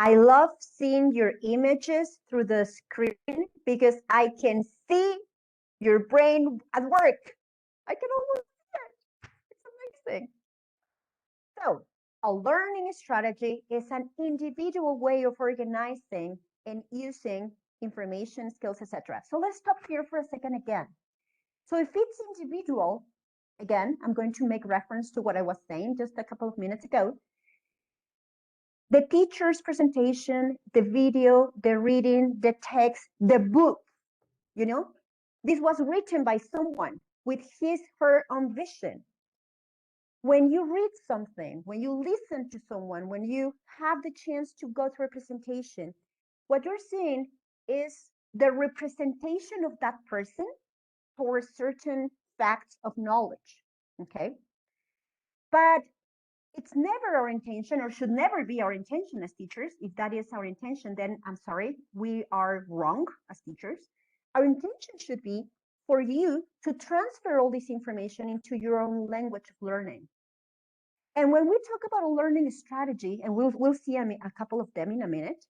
I love seeing your images through the screen because I can see your brain at work. I can almost see it. It's amazing. So a learning strategy is an individual way of organizing and using information, skills, etc. So let's stop here for a second again. So if it's individual, again, I'm going to make reference to what I was saying just a couple of minutes ago. The teacher's presentation, the video, the reading, the text, the book, you know, this was written by someone with his, her own vision. When you read something, when you listen to someone, when you have the chance to go through a presentation, what you're seeing is the representation of that person for certain facts of knowledge, okay? But it's never our intention, or should never be our intention as teachers. If that is our intention, then I'm sorry, we are wrong as teachers. Our intention should be for you to transfer all this information into your own language of learning. And when we talk about a learning strategy, and we'll see a couple of them in a minute,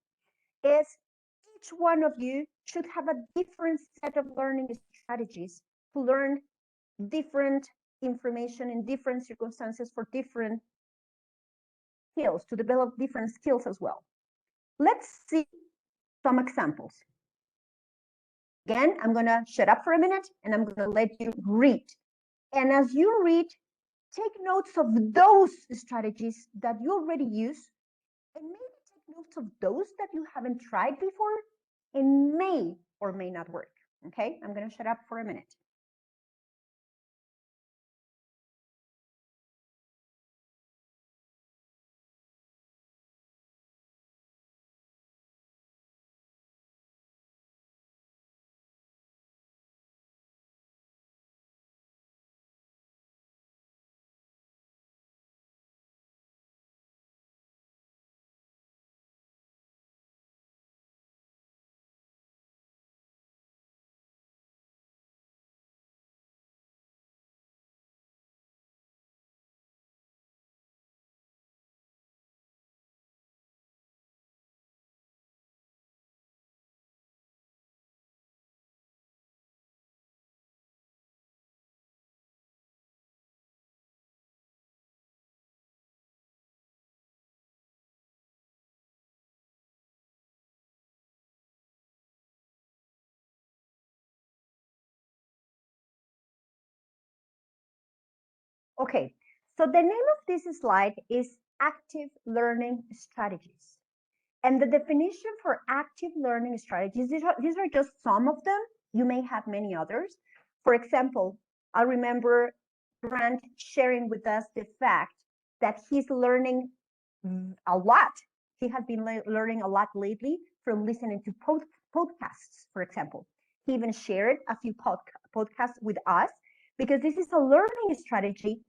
is each one of you should have a different set of learning strategies to learn different information in different circumstances for different skills, to develop different skills as well. Let's see some examples. Again, I'm going to shut up for a minute and I'm going to let you read. And as you read, take notes of those strategies that you already use, and maybe take notes of those that you haven't tried before and may or may not work. Okay, I'm going to shut up for a minute. Okay, so the name of this slide is Active Learning Strategies. And the definition for active learning strategies, these are just some of them. You may have many others. For example, I remember Grant sharing with us the fact that he's learning a lot. He has been learning a lot lately from listening to podcasts, for example. He even shared a few podcasts with us because this is a learning strategy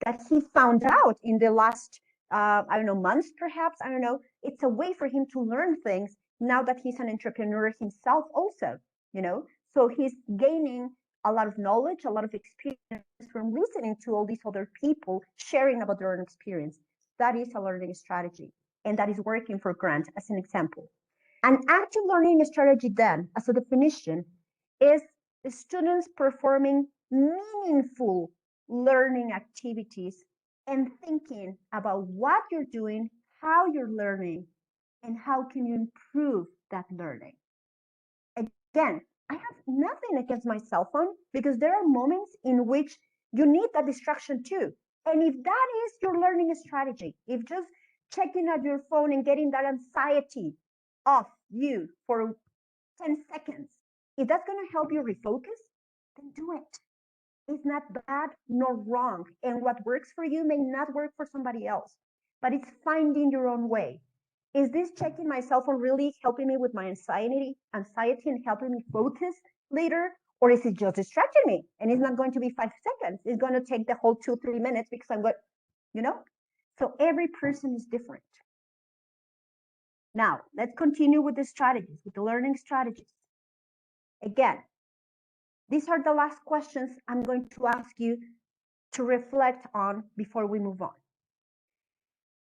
that he found out in the last I don't know, months perhaps, I don't know. It's a way for him to learn things now that he's an entrepreneur himself also, you know. So he's gaining a lot of knowledge, a lot of experience from listening to all these other people sharing about their own experience. That is a learning strategy, and that is working for Grant as an example. An active learning strategy then, as a definition, is the students performing meaningful learning activities and thinking about what you're doing, how you're learning, and how can you improve that learning. Again, I have nothing against my cell phone because there are moments in which you need that distraction too. And if that is your learning strategy, if just checking at your phone and getting that anxiety off you for 10 seconds, if that's going to help you refocus, then do it. It's not bad nor wrong. And what works for you may not work for somebody else, but it's finding your own way. Is this checking my cell phone really helping me with my anxiety and helping me focus later? Or is it just distracting me? And it's not going to be 5 seconds. It's going to take the whole 2-3 minutes because I'm going, you know? So every person is different. Now, let's continue with the strategies, with the learning strategies. Again, these are the last questions I'm going to ask you to reflect on before we move on.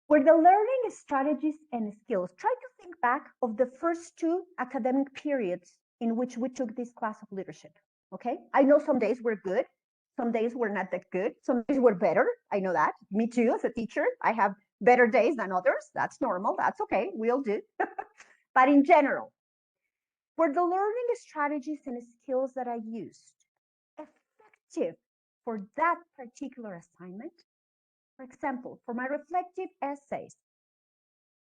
For the learning strategies and skills, try to think back of the first 2 academic periods in which we took this class of leadership. Okay, I know some days were good, some days were not that good, some days were better. I know that. Me too, as a teacher, I have better days than others. That's normal. That's okay. We all do. But in general, for the learning strategies and skills that I used, effective for that particular assignment, for example, for my reflective essays,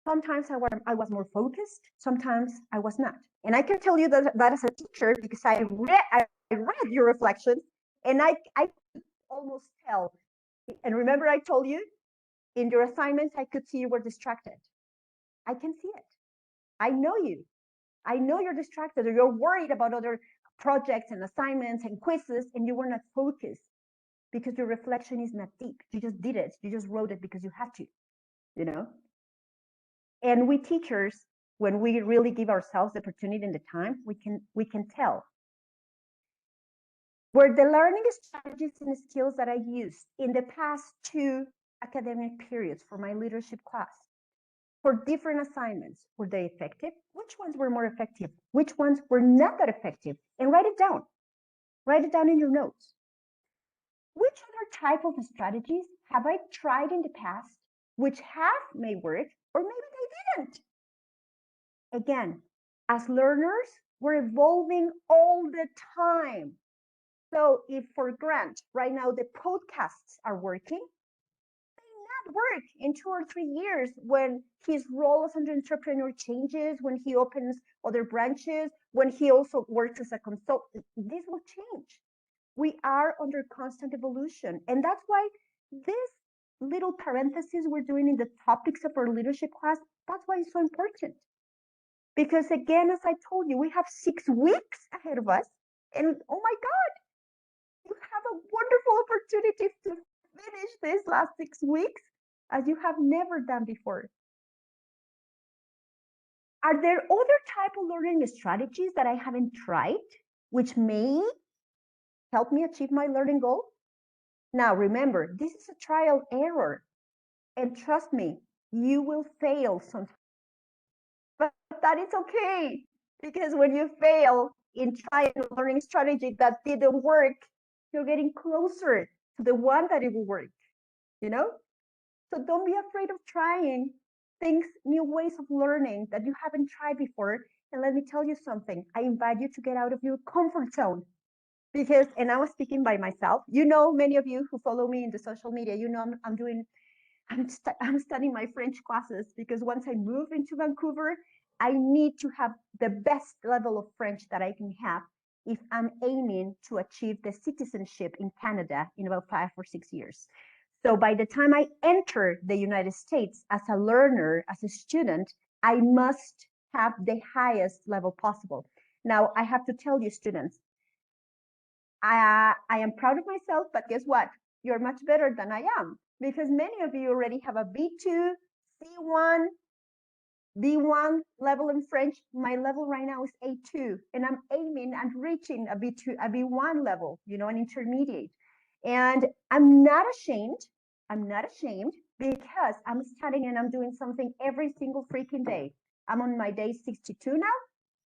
sometimes I was more focused, sometimes I was not. And I can tell you that as a teacher, because I read your reflections, and I could almost tell. And remember, I told you in your assignments, I could see you were distracted. I can see it. I know you. I know you're distracted, or you're worried about other projects and assignments and quizzes, and you were not focused because your reflection is not deep. You just did it. You just wrote it because you had to, you know? And we teachers, when we really give ourselves the opportunity and the time, we can tell. Were the learning strategies and skills that I used in the past 2 academic periods for my leadership class, for different assignments, were they effective? Which ones were more effective? Which ones were not that effective? And write it down. Write it down in your notes. Which other type of strategies have I tried in the past which may work, or maybe they didn't? Again, as learners, we're evolving all the time. So if for Grant, right now the podcasts are working, they may not work in 2 or 3 years when his role as an entrepreneur changes, when he opens other branches, when he also works as a consultant. This will change. We are under constant evolution. And that's why this little parenthesis we're doing in the topics of our leadership class, that's why it's so important. Because again, as I told you, we have 6 weeks ahead of us. And oh my God, you have a wonderful opportunity to finish these last 6 weeks as you have never done before. Are there other type of learning strategies that I haven't tried, which may help me achieve my learning goal? Now, remember, this is a trial error. And trust me, you will fail sometimes. But that is okay, because when you fail in trying a learning strategy that didn't work, you're getting closer to the one that it will work, you know? So don't be afraid of trying things, new ways of learning that you haven't tried before. And let me tell you something, I invite you to get out of your comfort zone. Because, and I was speaking by myself, you know, many of you who follow me in the social media, you know, I'm studying my French classes, because once I move into Vancouver, I need to have the best level of French that I can have if I'm aiming to achieve the citizenship in Canada in about 5 or 6 years. So by the time I enter the United States as a learner, as a student, I must have the highest level possible. Now, I have to tell you, students, I am proud of myself, but guess what? You're much better than I am, because many of you already have a B2, C1, B1 level in French. My level right now is A2, and I'm aiming and reaching a B2, a B1 level, you know, an intermediate. And I'm not ashamed. I'm not ashamed, because I'm studying and I'm doing something every single freaking day. I'm on my day 62 now.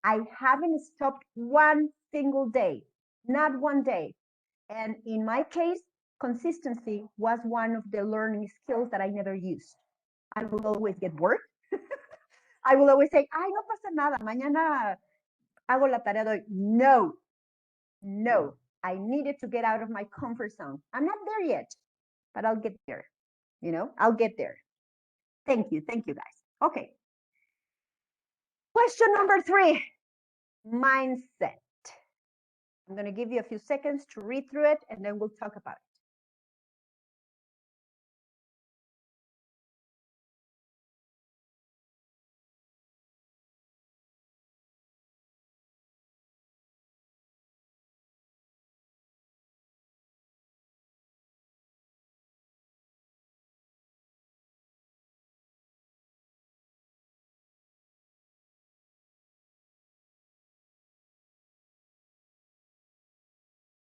I haven't stopped one single day, not one day. And in my case, consistency was one of the learning skills that I never used. I will always get bored. I will always say, ay, no pasa nada, mañana hago la tarea de hoy. No, no, I needed to get out of my comfort zone. I'm not there yet, but I'll get there. You know, I'll get there. Thank you, guys. Okay. Question number 3, mindset. I'm going to give you a few seconds to read through it, and then we'll talk about it.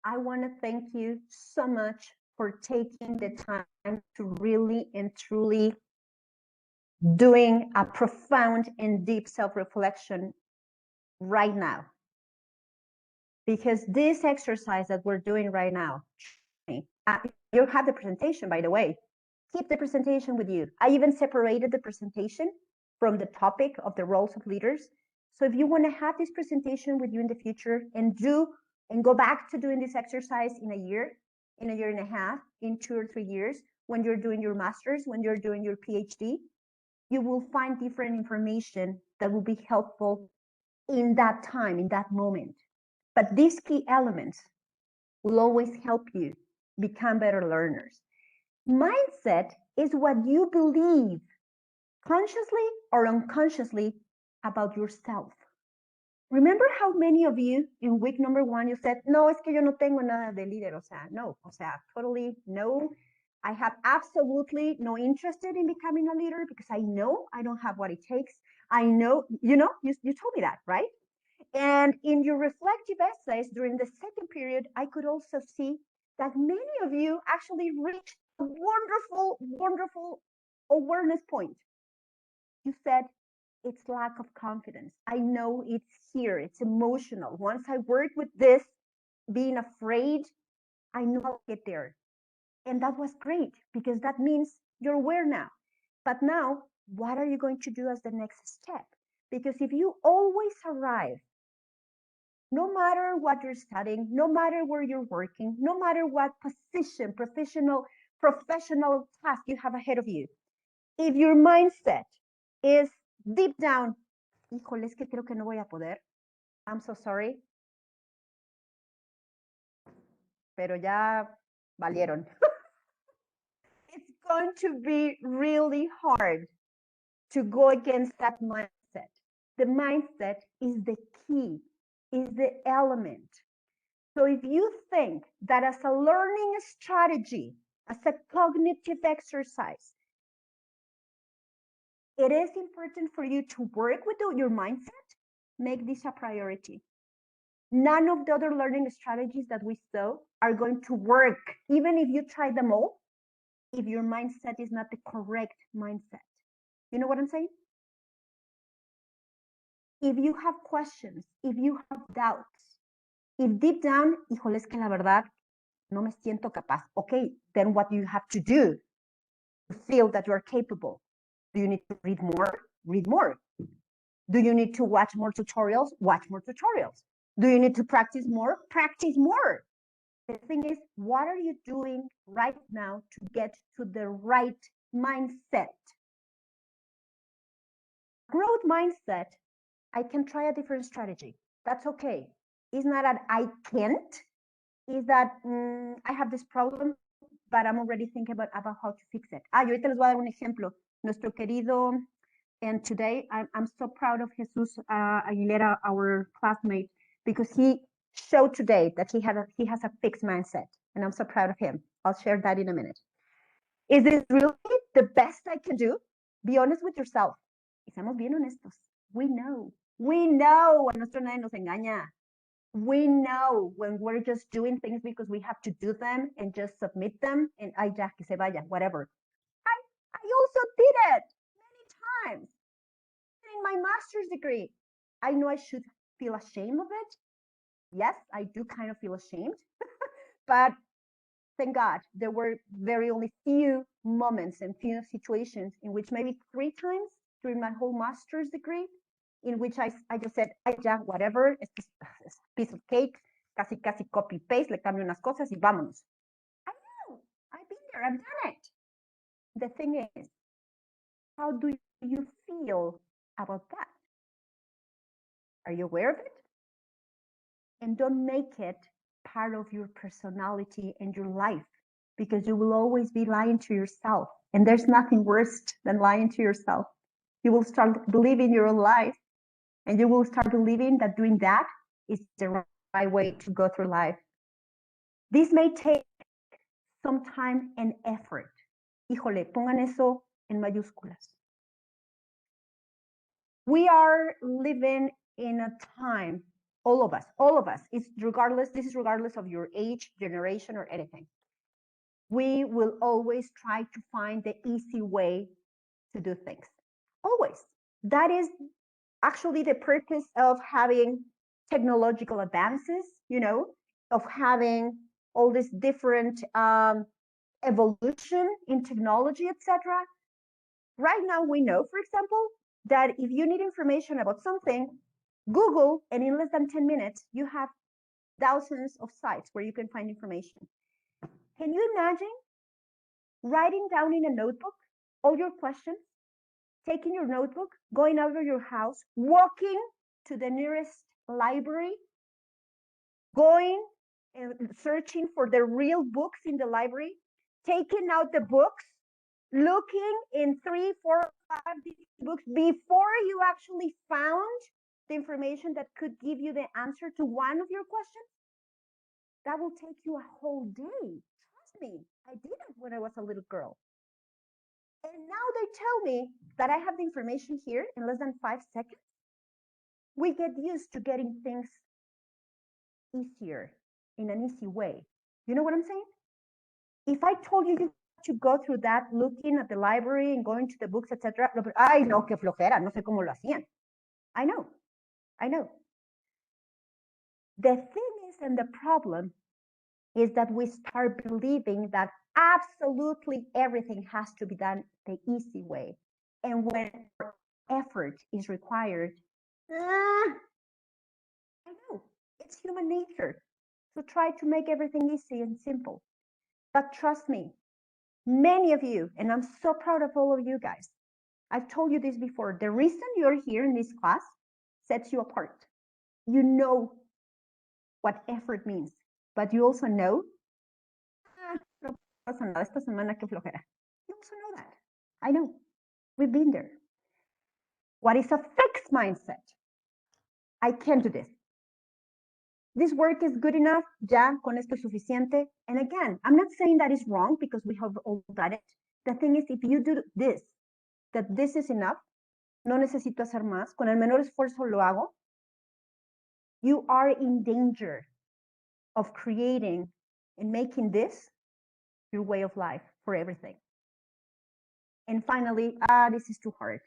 I want to thank you so much for taking the time to really and truly doing a profound and deep self-reflection right now. Because this exercise that we're doing right now, you have the presentation, by the way. Keep the presentation with you. I even separated the presentation from the topic of the roles of leaders. So if you want to have this presentation with you in the future and go back to doing this exercise in a year and a half, in 2 or 3 years, when you're doing your master's, when you're doing your PhD, you will find different information that will be helpful in that time, in that moment. But these key elements will always help you become better learners. Mindset is what you believe, consciously or unconsciously, about yourself. Remember how many of you in week number 1, you said, no, es que yo no tengo nada de líder, totally no. I have absolutely no interest in becoming a leader because I know I don't have what it takes. I know, you told me that, right? And in your reflective essays during the second period, I could also see that many of you actually reached a wonderful, wonderful awareness point. You said, it's lack of confidence. I know it's here, it's emotional. Once I work with this, being afraid, I know I'll get there. And that was great because that means you're aware now. But now, what are you going to do as the next step? Because if you always arrive, no matter what you're studying, no matter where you're working, no matter what position, professional task you have ahead of you, if your mindset is deep down, híjole, es que creo que no voy a poder, I'm so sorry, pero ya valieron. It's going to be really hard to go against that mindset. The mindset is the key, is the element. So if you think that as a learning strategy, as a cognitive exercise, it is important for you to work with your mindset, make this a priority. None of the other learning strategies that we saw are going to work, even if you try them all, if your mindset is not the correct mindset. You know what I'm saying? If you have questions, if you have doubts, if deep down, híjole, es que la verdad, no me siento capaz. Okay, then what do you have to do to feel that you are capable? Do you need to read more? Read more. Do you need to watch more tutorials? Watch more tutorials. Do you need to practice more? Practice more. The thing is, what are you doing right now to get to the right mindset? Growth mindset, I can try a different strategy. That's okay. It's not that I can't. It's that I have this problem, but I'm already thinking about how to fix it. Yo ahorita les voy a dar un ejemplo. Nuestro querido, and today I'm so proud of Jesus Aguilera, our classmate, because he showed today that he has a fixed mindset, and I'm so proud of him. I'll share that in a minute. Is this really the best I can do? Be honest with yourself. Y seamos bien honestos. We know a nosotros nadie nos engaña. We know when we're just doing things because we have to do them and just submit them and ay, ya, que se vaya, whatever. I also did it many times. In my master's degree, I know I should feel ashamed of it. Yes, I do kind of feel ashamed, but thank God there were very only few moments and few situations in which maybe 3 times during my whole master's degree in which I just said, ay, ya, whatever, it's a piece of cake, casi copy paste, le cambio unas cosas y vámonos. I know, I've been there, I've done it. The thing is, how do you feel about that? Are you aware of it? And don't make it part of your personality and your life, because you will always be lying to yourself. And there's nothing worse than lying to yourself. You will start believing your own life, and you will start believing that doing that is the right way to go through life. This may take some time and effort. Híjole, pongan eso en mayúsculas. We are living in a time, all of us, this is regardless of your age, generation, or anything. We will always try to find the easy way to do things. Always. That is actually the purpose of having technological advances, of having all this different evolution in technology, etc. Right now, we know, for example, that if you need information about something, Google, and in less than 10 minutes, you have thousands of sites where you can find information. Can you imagine writing down in a notebook all your questions, taking your notebook, going out of your house, walking to the nearest library, going and searching for the real books in the library, taking out the books, looking in 3, 4, 5 books before you actually found the information that could give you the answer to one of your questions? That will take you a whole day. Trust me, I did it when I was a little girl. And now they tell me that I have the information here in less than 5 seconds. We get used to getting things easier, in an easy way. You know what I'm saying? If I told you to go through that, looking at the library and going to the books, etc., ay, no, qué flojera, no sé cómo lo hacían. I know. The thing is, and the problem is that we start believing that absolutely everything has to be done the easy way. And when effort is required, I know, it's human nature to try to make everything easy and simple. But trust me, many of you, and I'm so proud of all of you guys, I've told you this before, the reason you're here in this class sets you apart. You know what effort means, but you also know, no pasa nada, esta semana qué flojera. You also know that. I know. We've been there. What is a fixed mindset? I can't do this. This work is good enough, ya, con esto es suficiente. And again, I'm not saying that is wrong because we have all done it. The thing is, if you do this, that this is enough, no necesito hacer más, con el menor esfuerzo lo hago, you are in danger of creating and making this your way of life for everything. And finally, this is too hard.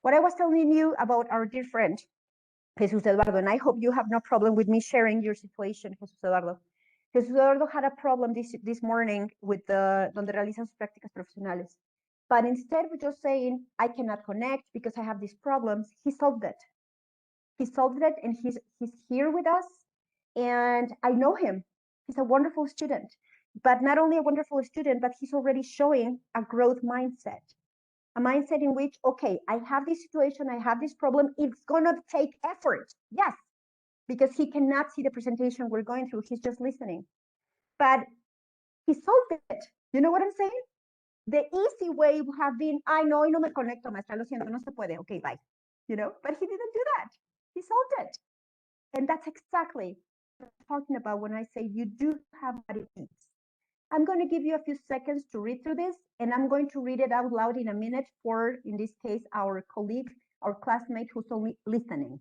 What I was telling you about our dear friend, Jesus Eduardo, and I hope you have no problem with me sharing your situation, Jesus Eduardo. Jesus Eduardo had a problem this morning with donde realizan sus prácticas profesionales. But instead of just saying, I cannot connect because I have these problems, he solved it. He solved it, and he's here with us. And I know him. He's a wonderful student. But not only a wonderful student, but he's already showing a growth mindset. A mindset in which, okay, I have this situation, I have this problem, it's gonna take effort. Yes, because he cannot see the presentation we're going through, he's just listening. But he solved it. You know what I'm saying? The easy way would have been, ay, no, hoy no me conecto, maestra, lo siento, no se puede, okay, bye. But he didn't do that. He solved it. And that's exactly what I'm talking about when I say you do have what it needs. I'm going to give you a few seconds to read through this, and I'm going to read it out loud in a minute for, in this case, our colleague, our classmate who's only listening.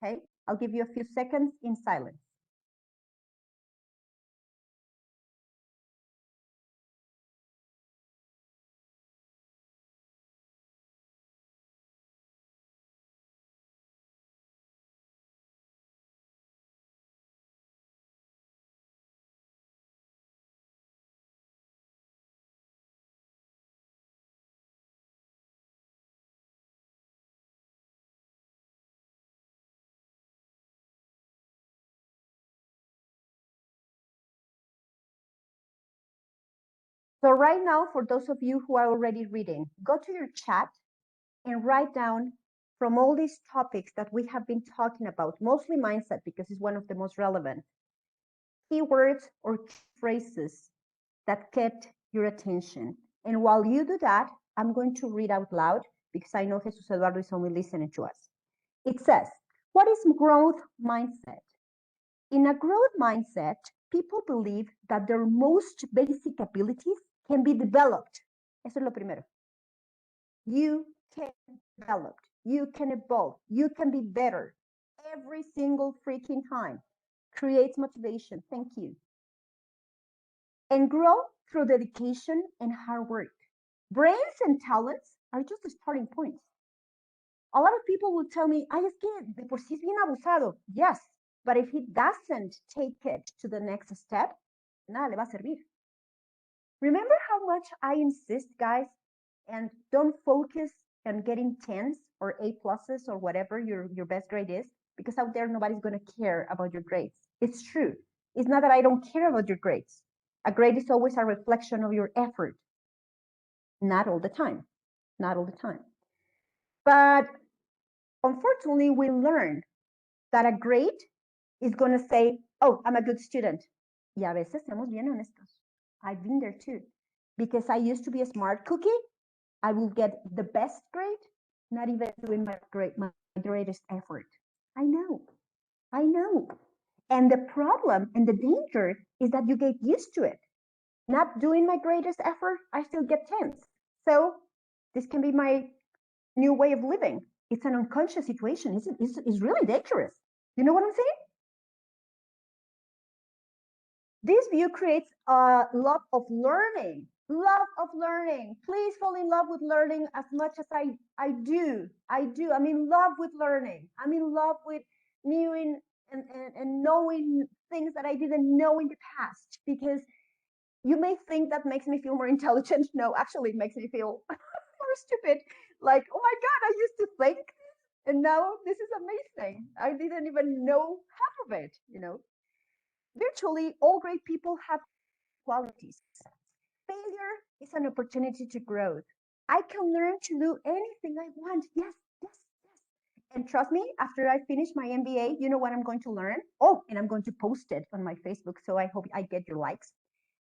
Okay? I'll give you a few seconds in silence. So right now, for those of you who are already reading, go to your chat and write down from all these topics that we have been talking about, mostly mindset because it's one of the most relevant, keywords or phrases that kept your attention. And while you do that, I'm going to read out loud because I know Jesus Eduardo is only listening to us. It says, what is growth mindset? In a growth mindset, people believe that their most basic abilities can be developed. Eso es lo primero. You can develop, you can evolve, you can be better every single freaking time. Creates motivation. Thank you. And grow through dedication and hard work. Brains and talents are just the starting points. A lot of people will tell me, ay, es que de por sí es bien abusado. Yes, but if he doesn't take it to the next step, nada le va a servir. Remember how much I insist, guys, and don't focus on getting 10s or A pluses or whatever your best grade is, because out there nobody's going to care about your grades. It's true. It's not that I don't care about your grades. A grade is always a reflection of your effort. Not all the time. Not all the time. But unfortunately, we learn that a grade is going to say, oh, I'm a good student. Y a veces seamos bien honestos. I've been there too. Because I used to be a smart cookie, I will get the best grade, not even doing my greatest effort. I know. And the problem and the danger is that you get used to it. Not doing my greatest effort, I still get 10s. So this can be my new way of living. It's an unconscious situation. It's really dangerous. You know what I'm saying? This view creates a love of learning. Love of learning. Please fall in love with learning as much as I do. I'm in love with learning. I'm in love with knowing and knowing things that I didn't know in the past, because you may think that makes me feel more intelligent. No, actually, it makes me feel more stupid. Like, oh my God, I used to think, and now this is amazing. I didn't even know half of it, you know. Virtually all great people have qualities. Failure is an opportunity to grow. I can learn to do anything I want. Yes, yes, yes. And trust me, after I finish my MBA, you know what I'm going to learn? Oh, and I'm going to post it on my Facebook, so I hope I get your likes.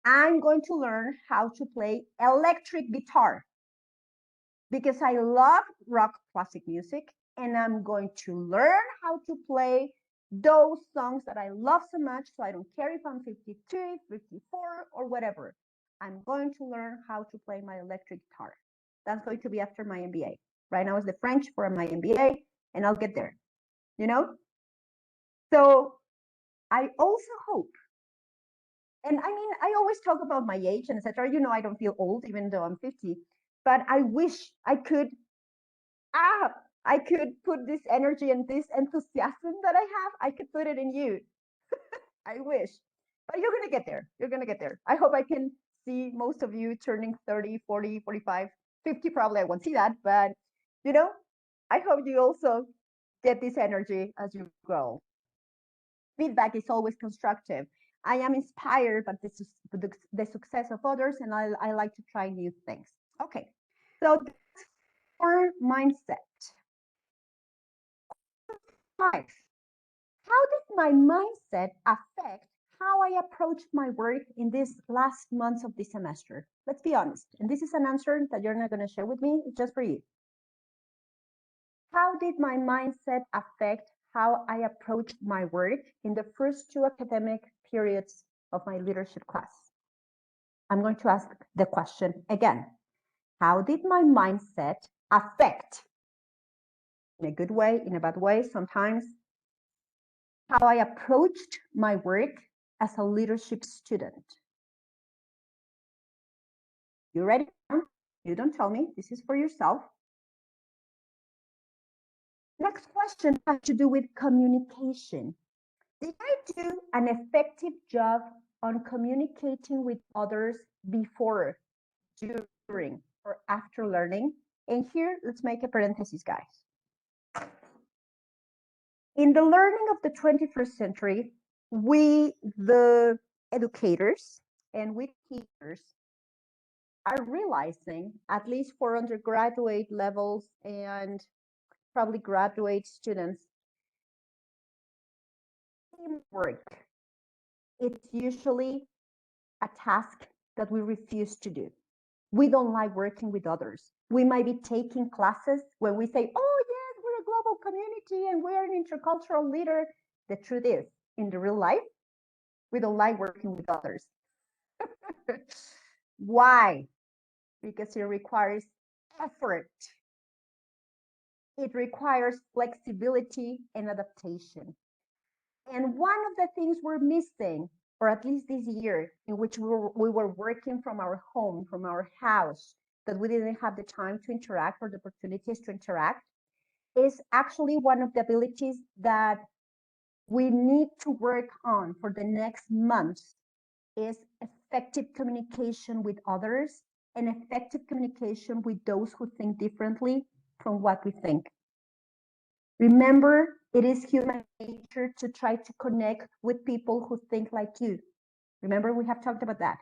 I'm going to learn how to play electric guitar because I love rock classic music, and I'm going to learn how to play those songs that I love so much, so I don't care if I'm 53, 54, or whatever. I'm going to learn how to play my electric guitar. That's going to be after my MBA. Right now is the French for my MBA, and I'll get there, you know? So I also hope, and I mean, I always talk about my age and etc. You know, I don't feel old, even though I'm 50, but I wish I could I could put this energy and this enthusiasm that I have, I could put it in you. I wish. But you're going to get there. You're going to get there. I hope I can see most of you turning 30, 40, 45, 50. Probably I won't see that. But, you know, I hope you also get this energy as you grow. Feedback is always constructive. I am inspired by the success of others, and I like to try new things. Okay. So that's our mindset. 5. How did my mindset affect how I approached my work in these last months of the semester? Let's be honest. And this is an answer that you're not going to share with me. It's just for you. How did my mindset affect how I approached my work in the first 2 academic periods of my leadership class? I'm going to ask the question again. How did my mindset affect, in a good way, in a bad way sometimes, how I approached my work as a leadership student? You ready? You don't tell me. This is for yourself. Next question has to do with communication. Did I do an effective job on communicating with others before, during, or after learning? And here, let's make a parenthesis, guys. In the learning of the 21st century, we, the educators, and we teachers are realizing, at least for undergraduate levels and probably graduate students, teamwork, it's usually a task that we refuse to do. We don't like working with others. We might be taking classes where we say, oh yes, we're a global community and we're an intercultural leader. The truth is, in the real life, we don't like working with others. Why? Because it requires effort. It requires flexibility and adaptation. And one of the things we're missing, or at least this year, in which we were working from our home, from our house, that we didn't have the time to interact or the opportunities to interact, is actually one of the abilities that we need to work on for the next months, is effective communication with others and effective communication with those who think differently from what we think. Remember, it is human nature to try to connect with people who think like you. Remember, we have talked about that.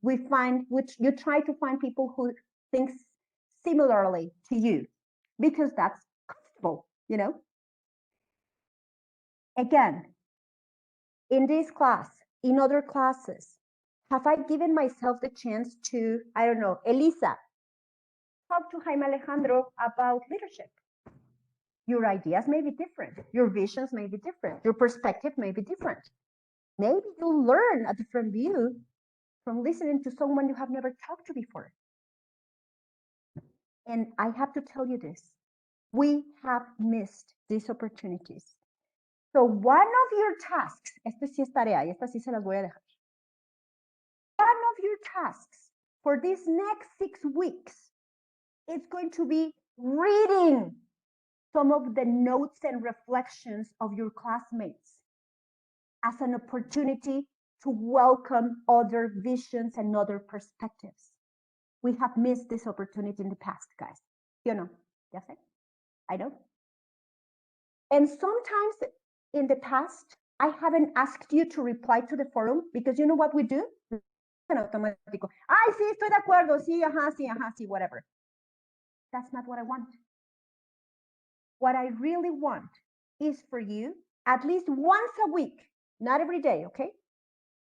You try to find people who think similarly to you because that's comfortable, you know? Again, in this class, in other classes, have I given myself the chance to, I don't know, Elisa, talk to Jaime Alejandro about leadership? Your ideas may be different. Your visions may be different. Your perspective may be different. Maybe you'll learn a different view from listening to someone you have never talked to before. And I have to tell you this, we have missed these opportunities. So one of your tasks, esta sí es tarea, y esta sí se las voy a dejar. One of your tasks for these next 6 weeks is going to be reading some of the notes and reflections of your classmates as an opportunity to welcome other visions and other perspectives. We have missed this opportunity in the past, guys. You know, yes, I know. And sometimes in the past, I haven't asked you to reply to the forum because you know what we do? En automático. Ay, sí, estoy de acuerdo. Sí, sí, whatever. That's not what I want. What I really want is for you, at least once a week, not every day, okay?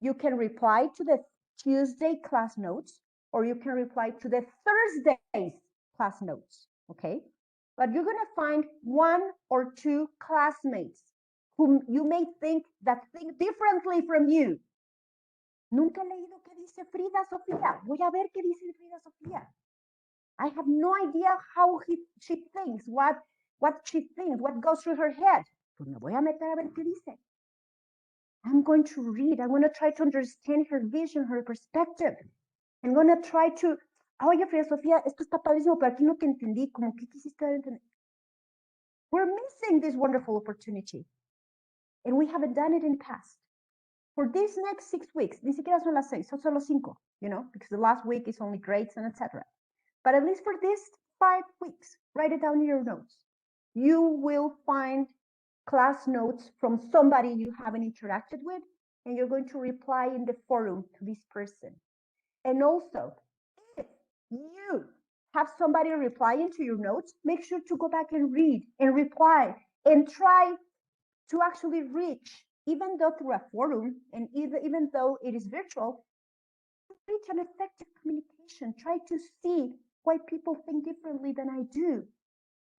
You can reply to the Tuesday class notes, or you can reply to the Thursday's class notes, okay? But you're gonna find 1 or 2 classmates whom you may think differently from you. Nunca he leído qué dice Frida Sofía. Voy a ver qué dice Frida Sofía. I have no idea how she thinks, what she thinks, what goes through her head. Pues me voy a meter a ver qué dice. I'm going to read. I'm going to try to understand her vision, her perspective. I'm going to try to, oye, Frida Sofía, esto está padrísimo, pero aquí no te entendí, como que quisiste entender. We're missing this wonderful opportunity. And we haven't done it in the past. For these next 6 weeks, ni siquiera son las 6, son solo 5, you know, because the last week is only grades and etc. But at least for these 5 weeks, write it down in your notes. You will find class notes from somebody you haven't interacted with, and you're going to reply in the forum to this person. And also, if you have somebody replying to your notes, make sure to go back and read and reply and try to actually reach, even though through a forum and even though it is virtual, reach an effective communication. Try to see why people think differently than I do.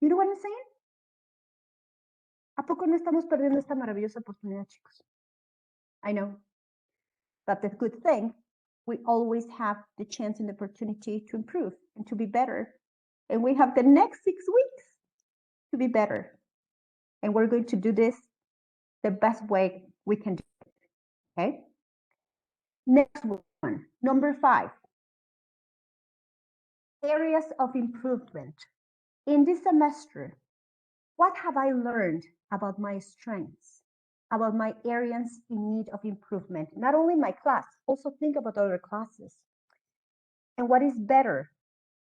You know what I'm saying? ¿A poco no estamos perdiendo esta maravillosa oportunidad, chicos? I know. But the good thing, we always have the chance and the opportunity to improve and to be better. And we have the next 6 weeks to be better. And we're going to do this the best way we can do it. Okay? Next one, number 5. Areas of improvement. In this semester, what have I learned about my strengths, about my areas in need of improvement? Not only my class, also think about other classes. And what is better?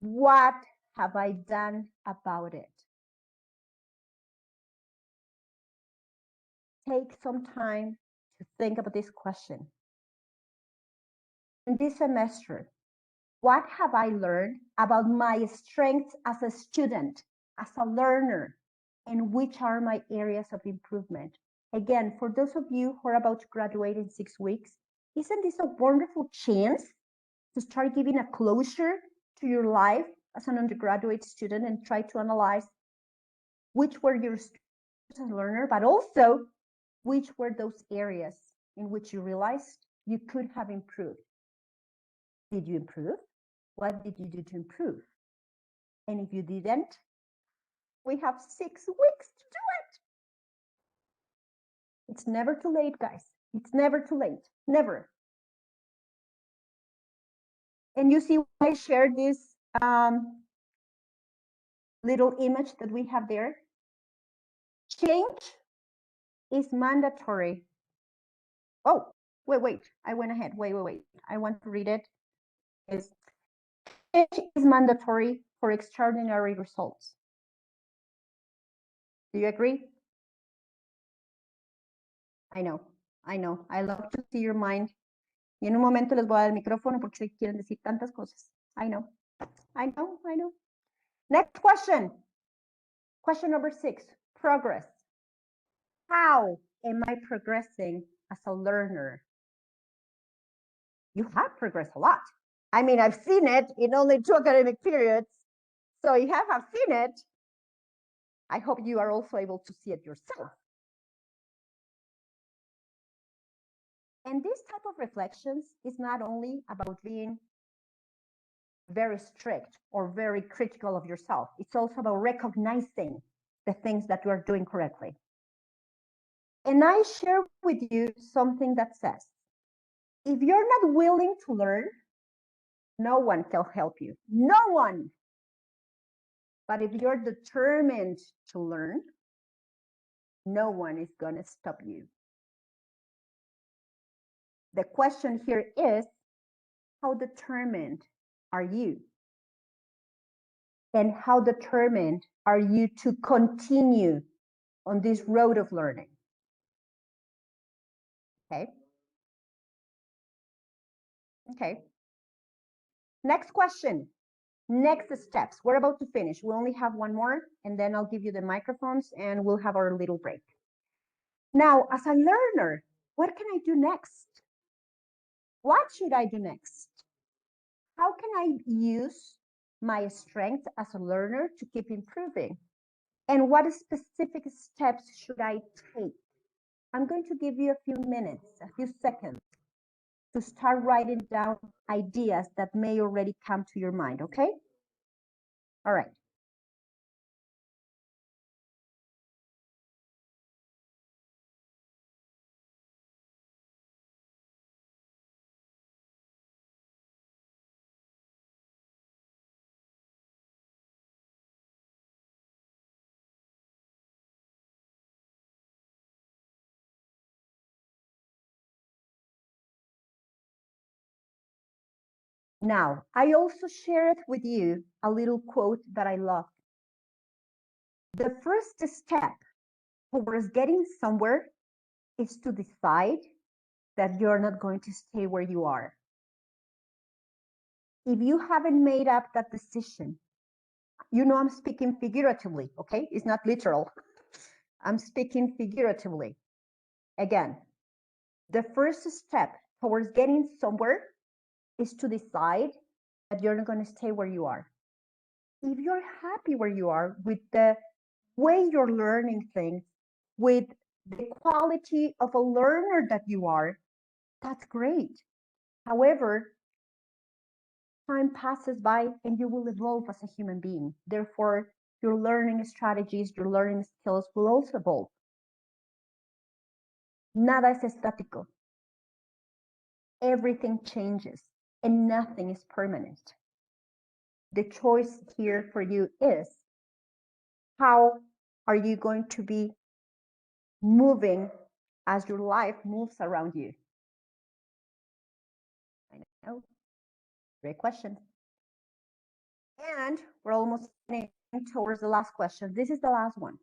What have I done about it? Take some time to think about this question. In this semester, what have I learned about my strengths as a student, as a learner, and which are my areas of improvement? Again, for those of you who are about to graduate in 6 weeks, isn't this a wonderful chance to start giving a closure to your life as an undergraduate student and try to analyze which were your strengths as a learner, but also which were those areas in which you realized you could have improved? Did you improve? What did you do to improve? And if you didn't, we have 6 weeks to do it. It's never too late, guys. It's never too late. Never. And you see, I shared this little image that we have there. Change is mandatory. Oh, wait. I went ahead. Wait. I want to read it. Change is mandatory for extraordinary results. Do you agree? I know. I love to see your mind. Y en un momento les voy a dar el micrófono porque se quieren decir tantas cosas. I know. Next question. Question number 6, progress. How am I progressing as a learner? You have progressed a lot. I mean, I've seen it in only 2 academic periods. So you have seen it. I hope you are also able to see it yourself. And this type of reflections is not only about being very strict or very critical of yourself. It's also about recognizing the things that you are doing correctly. And I share with you something that says, if you're not willing to learn, no one can help you. No one. But if you're determined to learn, no one is going to stop you. The question here is, how determined are you? And how determined are you to continue on this road of learning? Okay. Next question. Next steps. We're about to finish. We only have one more, and then I'll give you the microphones and we'll have our little break. Now, as a learner, what can I do next? What should I do next? How can I use my strength as a learner to keep improving? And what specific steps should I take? I'm going to give you a few minutes, a few seconds to start writing down ideas that may already come to your mind, okay? All right. Now, I also shared with you a little quote that I love. The first step towards getting somewhere is to decide that you're not going to stay where you are. If you haven't made up that decision, you know I'm speaking figuratively, okay? It's not literal. I'm speaking figuratively. Again, the first step towards getting somewhere is to decide that you're not going to stay where you are. If you're happy where you are with the way you're learning things, with the quality of a learner that you are, that's great. However, time passes by and you will evolve as a human being. Therefore, your learning strategies, your learning skills will also evolve. Nada es estático. Everything changes and nothing is permanent. The choice here for you is, how are you going to be moving as your life moves around you? I know, great question. And we're almost getting towards the last question. This is the last one.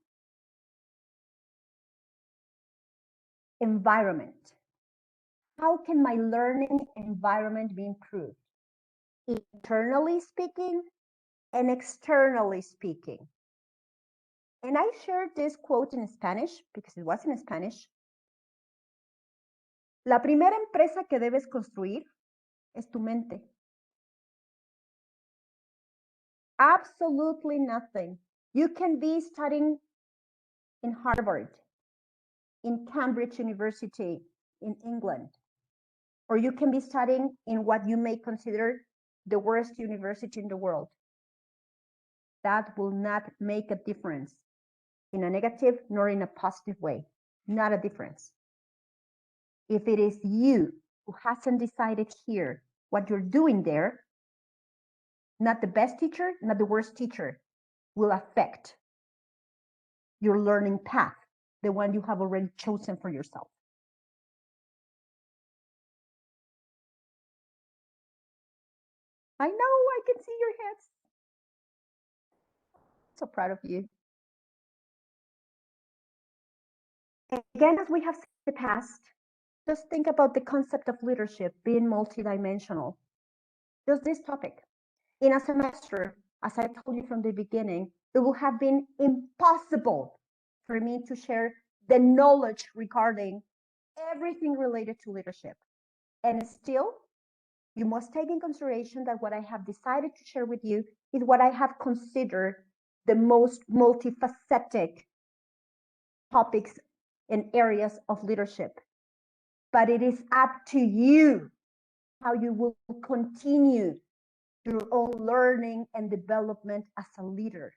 Environment. How can my learning environment be improved? Internally speaking and externally speaking. And I shared this quote in Spanish because it was in Spanish. La primera empresa que debes construir es tu mente. Absolutely nothing. You can be studying in Harvard, in Cambridge University, in England, or you can be studying in what you may consider the worst university in the world. That will not make a difference in a negative nor in a positive way. Not a difference. If it is you who hasn't decided here what you're doing there, not the best teacher, not the worst teacher, will affect your learning path, the one you have already chosen for yourself. I know, I can see your heads. So proud of you. Again, as we have seen in the past, just think about the concept of leadership being multidimensional. Just this topic. In a semester, as I told you from the beginning, it will have been impossible for me to share the knowledge regarding everything related to leadership. And still, you must take in consideration that what I have decided to share with you is what I have considered the most multifaceted topics and areas of leadership. But it is up to you how you will continue your own learning and development as a leader.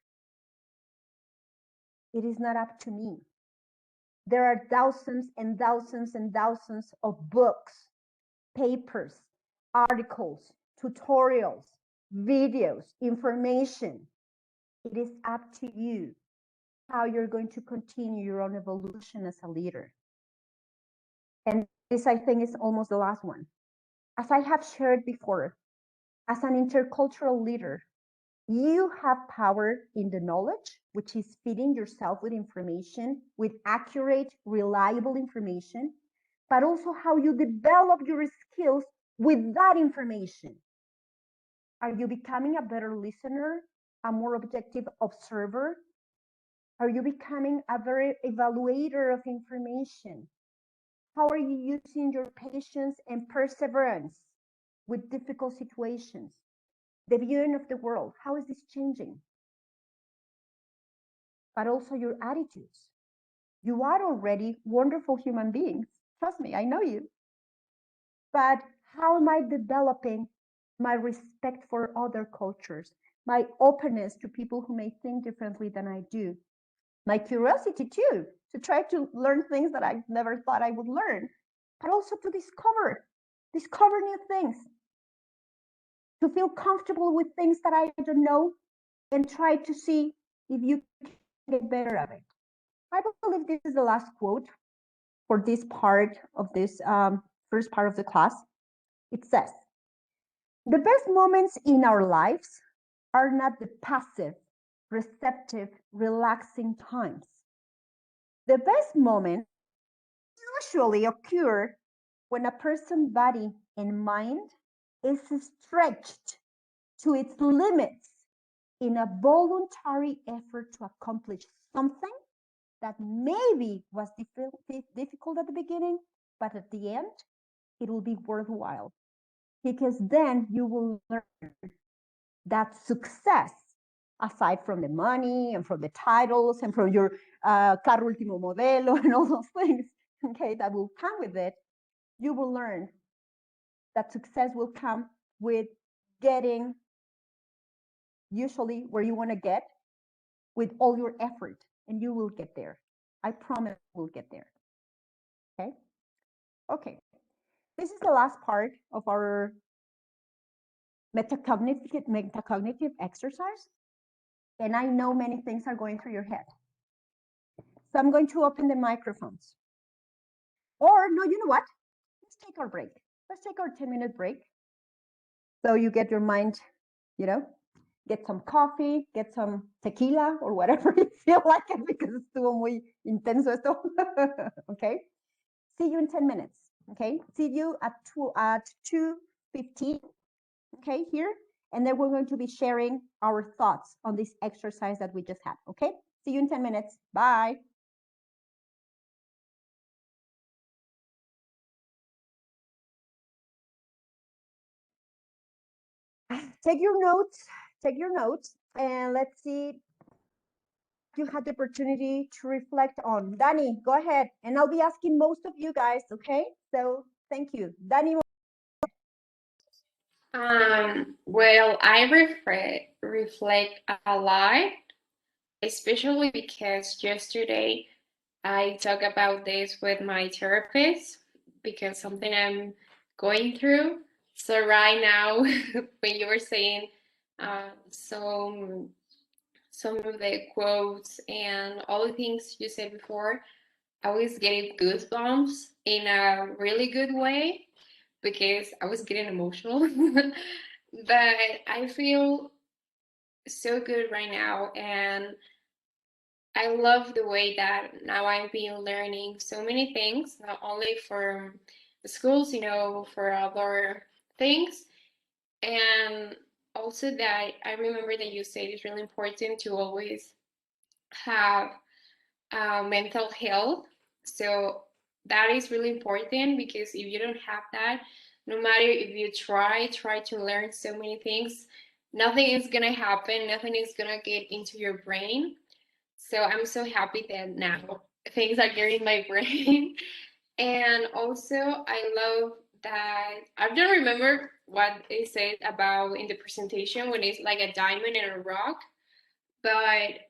It is not up to me. There are thousands and thousands and thousands of books, papers, articles, tutorials, videos, information. It is up to you how you're going to continue your own evolution as a leader. And this, I think, is almost the last one. As I have shared before, as an intercultural leader, you have power in the knowledge, which is feeding yourself with information, with accurate, reliable information, but also how you develop your skills with that information. Are you becoming a better listener, a more objective observer? Are you becoming a better evaluator of information? How are you using your patience and perseverance with difficult situations? The viewing of the world, how is this changing? But also your attitudes. You are already wonderful human beings. Trust me, I know you. But how am I developing my respect for other cultures, my openness to people who may think differently than I do, my curiosity too, to try to learn things that I never thought I would learn, but also to discover new things, to feel comfortable with things that I don't know and try to see if you can get better at it. I believe this is the last quote for this part of this first part of the class. It says, the best moments in our lives are not the passive, receptive, relaxing times. The best moments usually occur when a person's body and mind is stretched to its limits in a voluntary effort to accomplish something that maybe was difficult at the beginning, but at the end, it will be worthwhile. Because then you will learn that success, aside from the money and from the titles and from your carro último modelo and all those things, okay, that will come with it, you will learn that success will come with getting usually where you want to get with all your effort, and you will get there. I promise we'll get there. Okay? Okay. This is the last part of our metacognitive exercise. And I know many things are going through your head. So I'm going to open the microphones. Or, no, you know what? Let's take our break. Let's take our 10-minute break. So you get your mind, you know, get some coffee, get some tequila or whatever you feel like it, because estuvo muy intenso esto. Okay? See you in 10 minutes. Okay? See you at 2:15. Okay, here. And then we're going to be sharing our thoughts on this exercise that we just had. Okay? See you in 10 minutes. Bye. Take your notes, and let's see if you had the opportunity to reflect on. Dani, go ahead. And I'll be asking most of you guys, okay? So thank you. Dani. Well, I reflect a lot, especially because yesterday I talked about this with my therapist because something I'm going through. So right now, when you were saying some of the quotes and all the things you said before, I was getting goosebumps in a really good way because I was getting emotional. But I feel so good right now, and I love the way that now I've been learning so many things, not only from the schools, for other things. And also that I remember that you said it's really important to always have mental health. So that is really important because if you don't have that, no matter if you try to learn so many things, nothing is gonna happen, nothing is gonna get into your brain. So I'm so happy that now things are getting my brain. And also I love that I don't remember what they said about in the presentation when it's like a diamond and a rock, but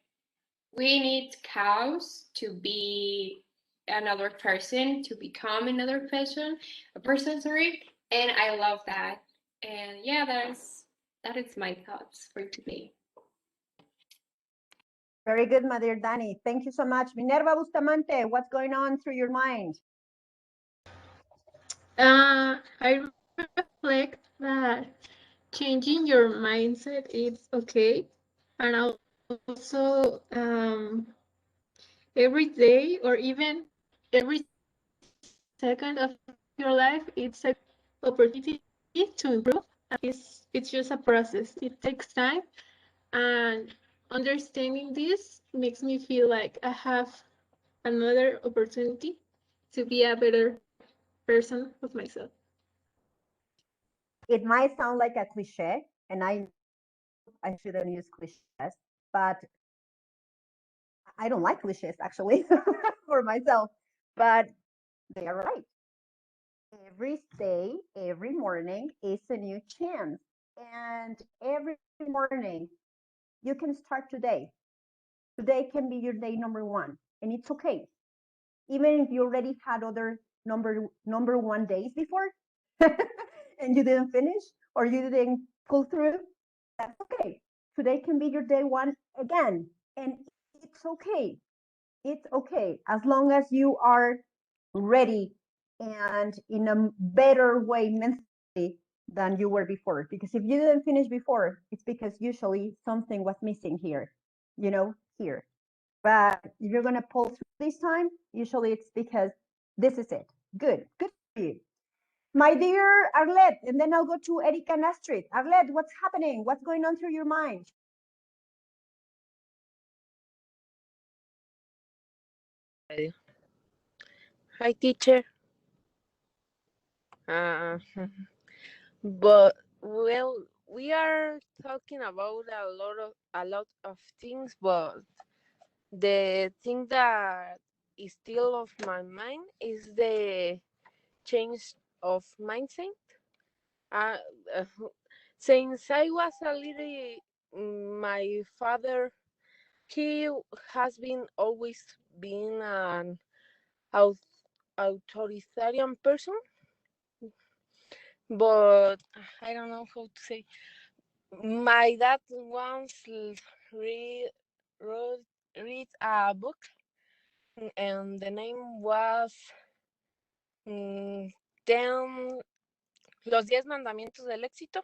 we need cows to be another person, to become another person, a person, sorry. And I love that. And yeah, that is my thoughts for today. Very good, my dear Danny. Thank you so much. Minerva Bustamante, what's going on through your mind? I reflect that changing your mindset is okay, and also every day or even every second of your life, it's a opportunity to improve. It's just a process. It takes time, and understanding this makes me feel like I have another opportunity to be a better version of myself. It might sound like a cliche, and I shouldn't use cliches, but I don't like cliches actually for myself, but they are right. Every day, every morning is a new chance. And every morning you can start today. Today can be your day number one, and it's okay. Even if you already had other number one days before and you didn't finish or you didn't pull through, that's okay. Today can be your day one again, and it's okay. It's okay as long as you are ready and in a better way mentally than you were before. Because if you didn't finish before, it's because usually something was missing here, here. But if you're going to pull through this time, usually it's because this is it. Good for you. My dear Arlette, and then I'll go to Erika and Astrid. Arlette, what's happening? What's going on through your mind? Hi, teacher. Uh, but well, we are talking about a lot of things, but the thing that is still of my mind is the change of mindset. Uh, uh, since I was a little, my father, he has been always been an authoritarian person, but I don't know how to say. My dad once read wrote read a book, and the name was mm, ten Los 10 Mandamientos del Éxito.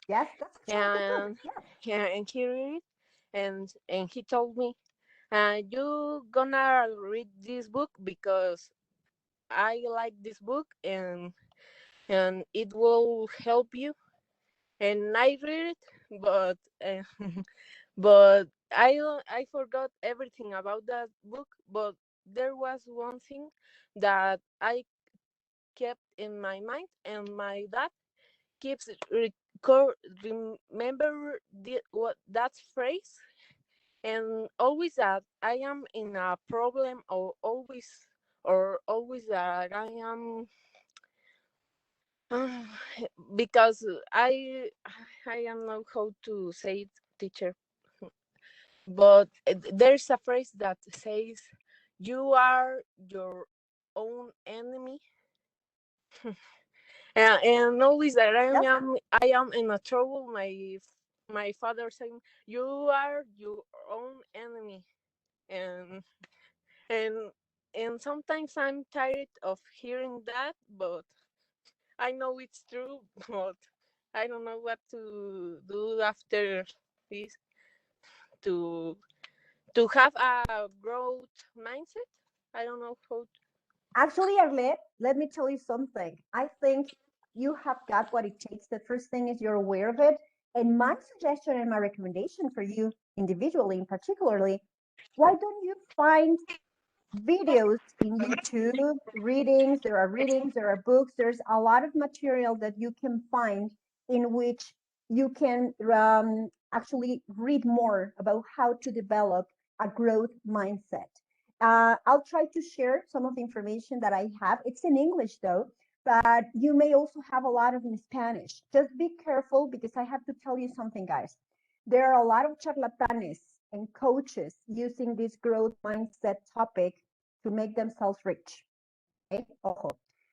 Yes, that's actually a good book. And Yes. yeah, and he read it, and he told me, you gonna read this book because I like this book, and it will help you. And I read it, but but I forgot everything about that book. But there was one thing that I kept in my mind, and my dad keeps remember what that phrase, and always that I am in a problem, or always that I am uh, because I am not how to say it, teacher, but there's a phrase that says you are your own enemy. And always that Yes. I am in a trouble. My father saying, "You are your own enemy," and and and sometimes I'm tired of hearing that, but I know it's true. But I don't know what to do after this to have a growth mindset. I don't know how. Actually, Arlette, let me tell you something. I think you have got what it takes. The first thing is you're aware of it. And my suggestion and my recommendation for you individually, and particularly, why don't you find videos in YouTube, readings, there are books, there's a lot of material that you can find in which you can actually read more about how to develop a growth mindset. I'll try to share some of the information that I have. It's in English though, but you may also have a lot of in Spanish. Just be careful because I have to tell you something, guys. There are a lot of charlatanes and coaches using this growth mindset topic to make themselves rich. Okay? Ojo.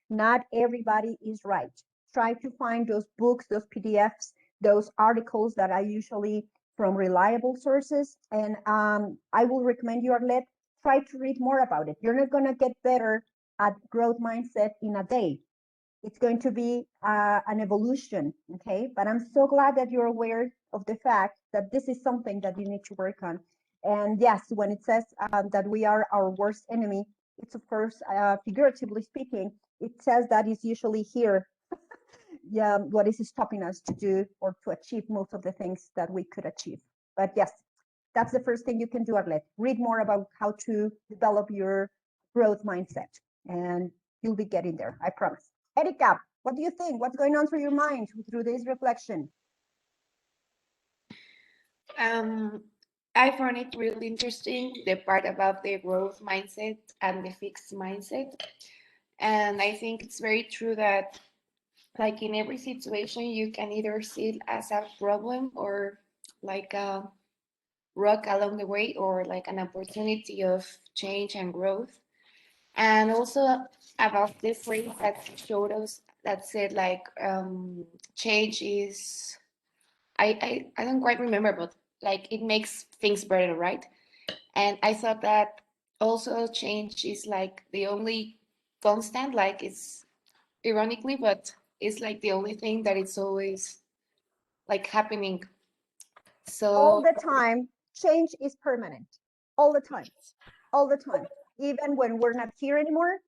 Not everybody is right. Try to find those books, those PDFs, those articles that are usually from reliable sources. And I will recommend you, Arlette, try to read more about it. You're not going to get better at growth mindset in a day. It's going to be an evolution, okay? But I'm so glad that you're aware of the fact that this is something that you need to work on. And yes, when it says that we are our worst enemy, it's of course, figuratively speaking, it says that is usually here. Yeah, what is stopping us to do or to achieve most of the things that we could achieve. But yes, that's the first thing you can do, Arlette. Read more about how to develop your growth mindset, and you'll be getting there, I promise. Erika, what do you think? What's going on through your mind through this reflection? I found it really interesting, the part about the growth mindset and the fixed mindset. And I think it's very true that, like in every situation, you can either see it as a problem or like a rock along the way, or like an opportunity of change and growth. And also about the phrase that showed us that said like change is, I don't quite remember, but like it makes things better, right? And I thought that also change is like the only constant, like it's ironically, but it's like the only thing that it's always like happening. All So the time, change is permanent. All the time. All the time. Even when we're not here anymore,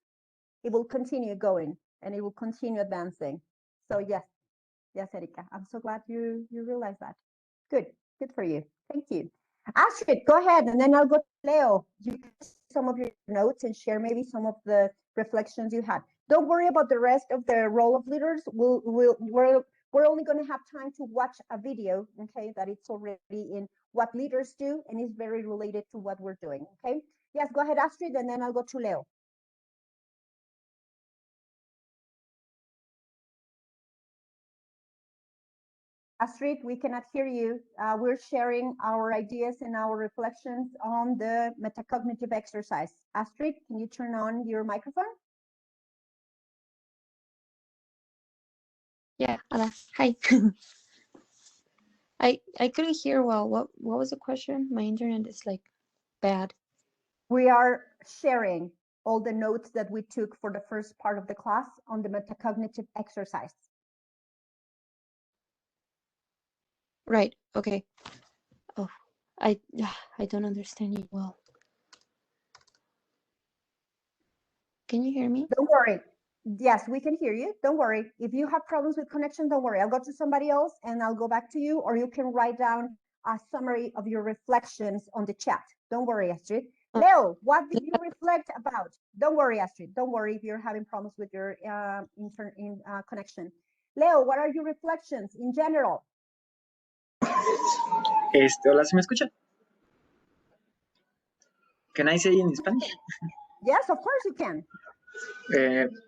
it will continue going and it will continue advancing. So yes, yes, Erika, I'm so glad you realize that. Good, good for you. Thank you. Astrid, go ahead, and then I'll go to Leo. You can see some of your notes and share maybe some of the reflections you had. Don't worry about the rest of the role of leaders. We're only going to have time to watch a video, okay, that it's already in what leaders do and is very related to what we're doing, okay? Yes, go ahead, Astrid, and then I'll go to Leo. Astrid, we cannot hear you. We're sharing our ideas and our reflections on the metacognitive exercise. Astrid, can you turn on your microphone? Yeah, hi. I couldn't hear well. What was the question? My internet is like bad. We are sharing all the notes that we took for the first part of the class on the metacognitive exercise. Right. Okay. Oh, I don't understand you well. Can you hear me? Don't worry. Yes, we can hear you. Don't worry. If you have problems with connection, don't worry. I'll go to somebody else and I'll go back to you, or you can write down a summary of your reflections on the chat. Don't worry, Astrid. Leo, what did you reflect about? Don't worry, Astrid. Don't worry if you're having problems with your connection. Leo, what are your reflections in general? Hola, ¿se me escucha? Can I say in Spanish? Yes, of course you can.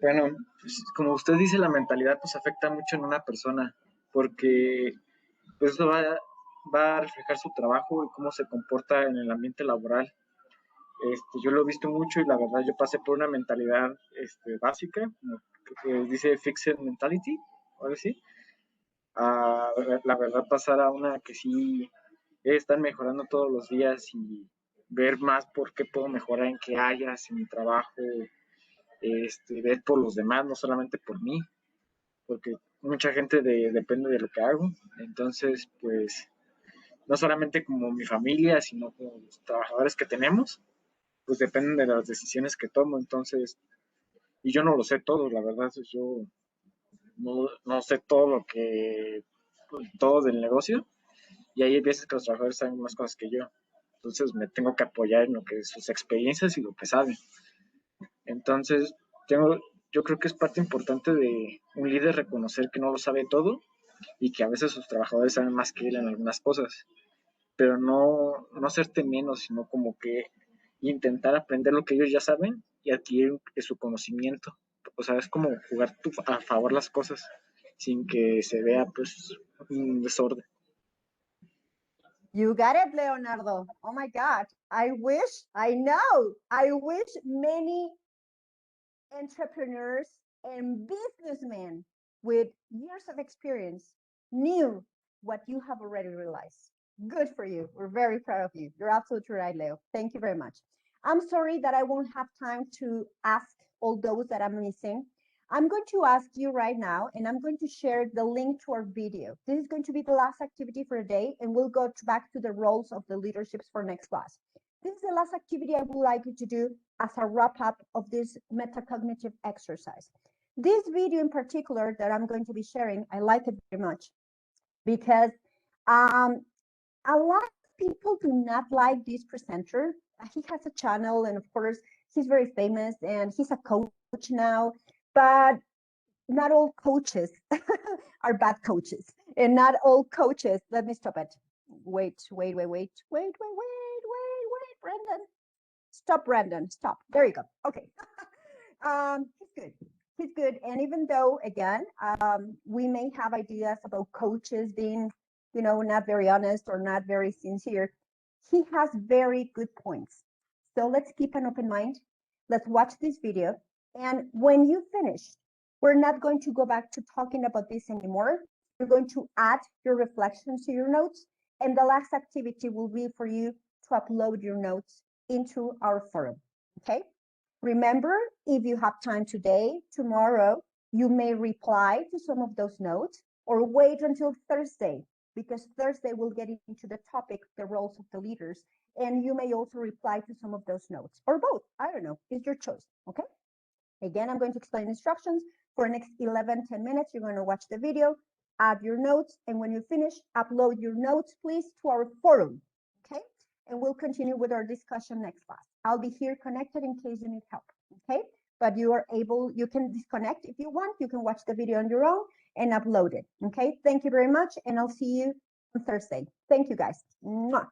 Bueno, pues, como usted dice, la mentalidad pues afecta mucho en una persona, porque pues eso va a reflejar su trabajo y cómo se comporta en el ambiente laboral. Yo lo he visto mucho y la verdad yo pasé por una mentalidad básica, como dice fixed mentality, o algo así, a la verdad pasar a una que sí están mejorando todos los días y ver más por qué puedo mejorar en qué hayas en mi trabajo, ver por los demás, no solamente por mí, porque mucha gente depende de lo que hago, entonces pues no solamente como mi familia, sino como los trabajadores que tenemos, pues dependen de las decisiones que tomo, entonces, y yo no lo sé todo, la verdad, yo no sé todo del negocio, y hay veces que los trabajadores saben más cosas que yo, entonces me tengo que apoyar en lo que es sus experiencias y lo que saben. Entonces, yo creo que es parte importante de un líder reconocer que no lo sabe todo y que a veces sus trabajadores saben más que él en algunas cosas, pero no hacerte menos, sino como que intentar aprender lo que ellos ya saben y adquirir su conocimiento. O sea, es como jugar a favor las cosas sin que se vea pues un desorden. You got it, Leonardo. Oh my God. I wish many entrepreneurs and businessmen with years of experience knew what you have already realized. Good for you. We're very proud of you. You're absolutely right, Leo. Thank you very much. I'm sorry that I won't have time to ask all those that I'm missing. I'm going to ask you right now, and I'm going to share the link to our video. This is going to be the last activity for the day, and we'll go back to the roles of the leaderships for next class. This is the last activity I would like you to do as a wrap up of this metacognitive exercise. This video in particular that I'm going to be sharing, I like it very much because a lot of people do not like this presenter. He has a channel, and of course, he's very famous, and he's a coach now, but not all coaches are bad coaches, and not all coaches, let me stop it. Wait, Brendan. Stop, Brandon. Stop. There you go. Okay. He's good. And even though, again, we may have ideas about coaches being, not very honest or not very sincere, he has very good points. So let's keep an open mind. Let's watch this video. And when you finish, we're not going to go back to talking about this anymore. You're going to add your reflections to your notes. And the last activity will be for you to upload your notes into our forum, okay? Remember, if you have time today, tomorrow, you may reply to some of those notes or wait until Thursday, because Thursday we'll get into the topic, the roles of the leaders, and you may also reply to some of those notes, or both, I don't know, it's your choice, okay? Again, I'm going to explain instructions for the next 10 minutes. You're going to watch the video, add your notes, and when you finish, upload your notes, please, to our forum, okay? And we'll continue with our discussion next class. I'll be here connected in case you need help, okay? But you can disconnect if you want. You can watch the video on your own and upload it, okay? Thank you very much, and I'll see you on Thursday. Thank you, guys. Mwah.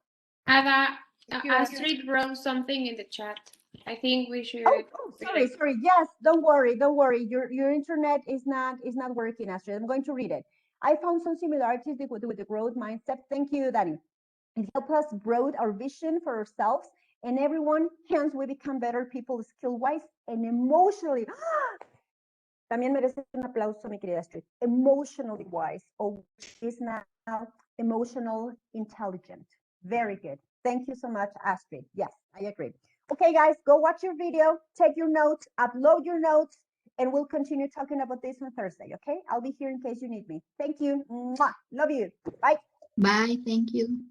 Ada, Astrid wrote something in the chat. I think we should. Oh, sorry. Yes, don't worry. Your internet is not working, Astrid. I'm going to read it. I found some similarities with the growth mindset. Thank you, Danny. It helps us broaden our vision for ourselves and everyone. Hence, we become better people, skill-wise and emotionally. También merece un aplauso, mi querida Astrid. Emotionally wise, or is now emotional intelligent. Very good. Thank you so much, Astrid. Yes, I agree. Okay, guys, go watch your video, take your notes, upload your notes, and we'll continue talking about this on Thursday, okay? I'll be here in case you need me. Thank you. Mwah. Love you. Bye. Bye. Thank you.